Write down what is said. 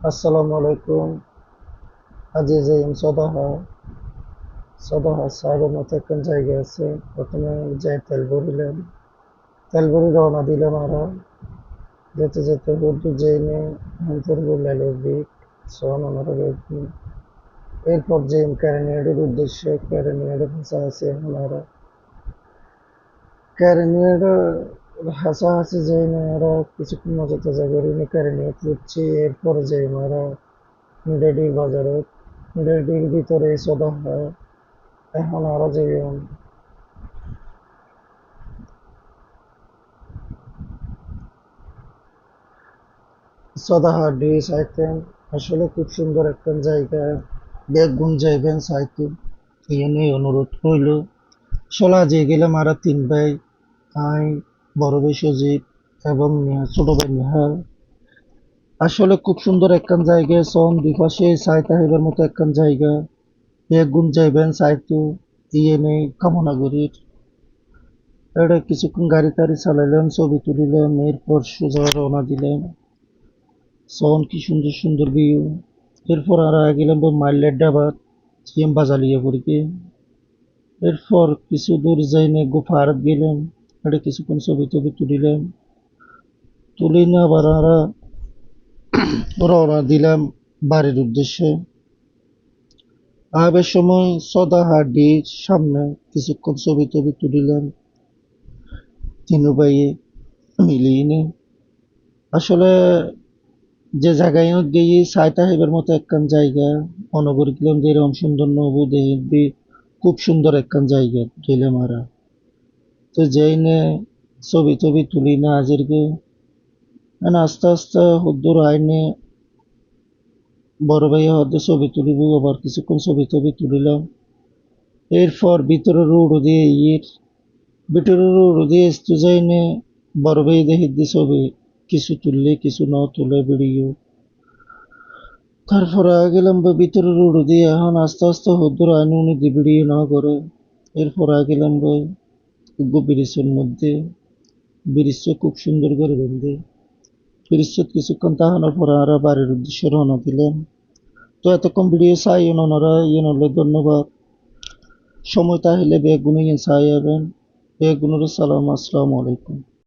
আসসালামু আলাইকুম। আজিজাইন সদাহা সাহেবের মতো একটা জায়গা আছে। প্রথমে যাই তেল ভরিলাম, তেল ভরি রওনা দিলাম। আরো যেতে যেতে উর্দু জেনে হান্তর বললাম বিক সোহান ওনারা দেখি। এরপর যে ক্যারিনিয়ারের উদ্দেশ্যে ক্যারিনিয়ারের ভাষা আছে ওনারা ক্যারিনিয়ারের হাসাহাসি যাই না ওরা কিছুক্ষণ মজা টজা করি না ক্যারিনিয়ার উঠছি। এরপর যাই ওরা মিডাডির বাজারে, মিডাডির ভিতরে সদাহা। এখন আরো যে সদাহার্ডি সাইতেন, আসলে খুব সুন্দর একটা জায়গা। বেগুন যাইবেন সাইতে এনে অনুরোধ রইল। শোলা যে গেলাম আর তিন ভাই, আই, বড় ভাই সজীব এবং ছোট ভাই নিহাল। আসলে খুব সুন্দর একখান জায়গা, সন দুই পাশে সাই তাহিবার মতো একখান জায়গা। বেগুন যাইবেন সাইতু ইয়েনে কামনাগরীর। এটা কিছুক্ষণ গাড়ি টাড়ি চালাইলাম, ছবি তুলিলাম, এরপর সোজা রওনা দিলাম। সন কি সুন্দর সুন্দর ভিউ। এরপর আর গেলাম মাইলের ডাবার সিএম বাজালিয়া পড়িকে। এরপর কিছু দূর যাইনে গুফারত গেলাম, এটা কিছুক্ষণ ছবি টবি তুলিলাম। তুলি না আবার আমরা রওনা দিলাম বাড়ির উদ্দেশ্যে। আবের সময় সদাহাটির সামনে কিছুক্ষণ ছবি টবি তুলিলাম তিনু ভাইয়ে মিলিয়ে নে। আসলে যে জায়গায় গিয়ে সাইতা হেবের মতো একখান জায়গা মনে করিলাম যে এরকম সুন্দর নবু দেখবি। খুব সুন্দর একখান জায়গা গেলে মারা। তো যেই নে ছবি টবি তুলি না আজকে আস্তে আস্তে হুদ্দুর আইনে বড় ভাইয়া হদ্দে ছবি তুলিব। আবার কিছুক্ষণ ছবি টবি তুলিলাম। এরপর ভিতরে রোড দিয়ে ভিতরে রোড দিয়ে আসতে যাইনে বড় ভাই দেখি দি ছবি কিছু তুললে কিছু না তুলে ভিডিও। তারপরে গেলাম ভিতরে রোড দিয়ে। এখন আস্তে আস্তে হুদ্দুর আইনে উনি দি ভিডিও না করে। এরপর গেলাম ভাই ব্রিজের মধ্যে। ব্রিজ খুব সুন্দর করে বেঁধে ব্রিজ কিছুক্ষণ তাহানোর পরে আর বাড়ির উদ্দেশ্যে রওনা দিলাম। তো এতক্ষণ ভিডিও চাই ওনারা হলে ধন্যবাদ। সময় তাহলে বেগুনে চাই যাবেন। বেগুনের সালাম, আসসালামু আলাইকুম।